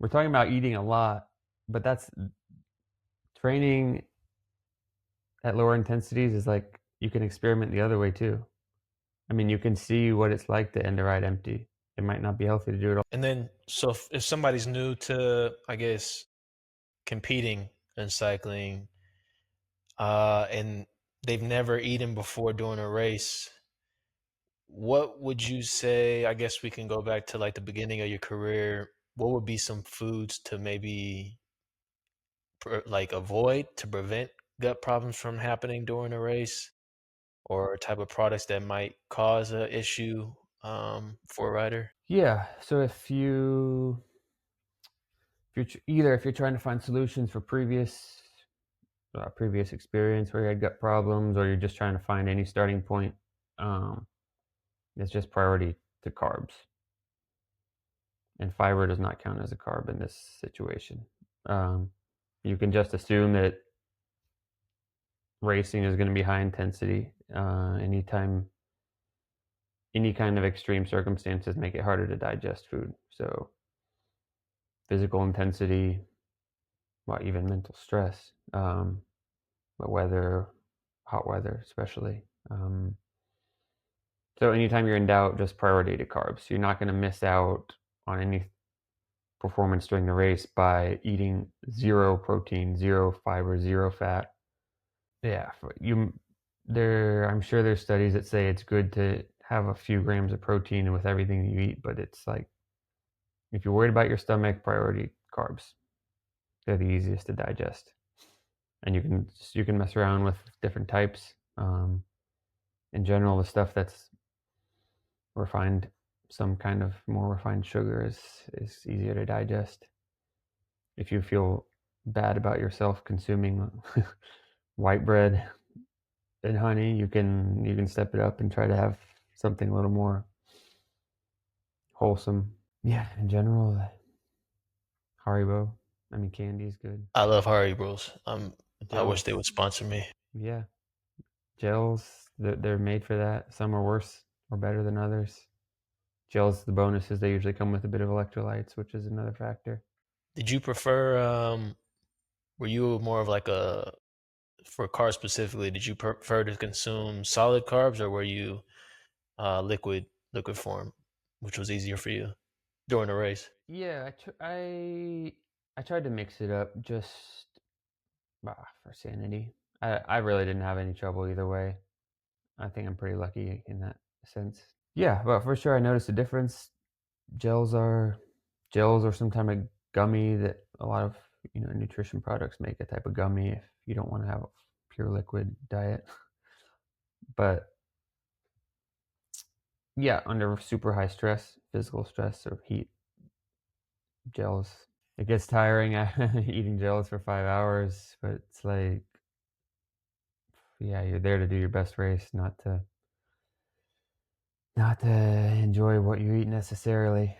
we're talking about eating a lot, but that's training at lower intensities is like you can experiment the other way too. I mean, you can see what it's like to end a ride empty. It might not be healthy to do it all. And then, so if somebody's new to, I guess, competing in cycling, and they've never eaten before during a race, what would you say? I guess we can go back to like the beginning of your career. What would be some foods to maybe like avoid to prevent gut problems from happening during a race, or type of products that might cause a issue for a rider? Yeah. So if you're trying to find solutions for previous experience where you had gut problems, or you're just trying to find any starting point, um, it's just priority to carbs. And fiber does not count as a carb in this situation. Um, you can just assume that racing is going to be high intensity. Any kind of extreme circumstances make it harder to digest food. So physical intensity, well, even mental stress, but hot weather especially. So anytime you're in doubt, just priority to carbs. You're not going to miss out on any performance during the race by eating zero protein, zero fiber, zero fat. Yeah, I'm sure there's studies that say it's good to have a few grams of protein with everything you eat, but it's like if you're worried about your stomach, priority carbs. They're the easiest to digest, and you can mess around with different types. In general, the stuff that's refined, some kind of more refined sugar is easier to digest. If you feel bad about yourself consuming white bread and honey, you can step it up and try to have something a little more wholesome. Yeah, in general, Haribo. I mean, candy is good. I love Haribos. I wish they Gels, would sponsor me. yeah, gels. They're made for that. Some are worse or better than others. Gels, the bonus is they usually come with a bit of electrolytes, which is another factor. Did you prefer? Were you more of like a for carbs specifically? Did you prefer to consume solid carbs, or were you liquid form, which was easier for you during the race? Yeah, I tried to mix it up just for sanity. I really didn't have any trouble either way. I think I'm pretty lucky in that sense. Yeah, but for sure I noticed a difference. Gels are gels or some type of gummy that a lot of nutrition products make a type of gummy if you don't want to have a pure liquid diet. But yeah, under super high stress, physical stress or heat, gels. It gets tiring eating gels for 5 hours, but it's like, yeah, you're there to do your best race, not to enjoy what you eat necessarily.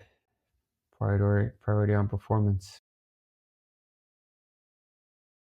Priority on performance.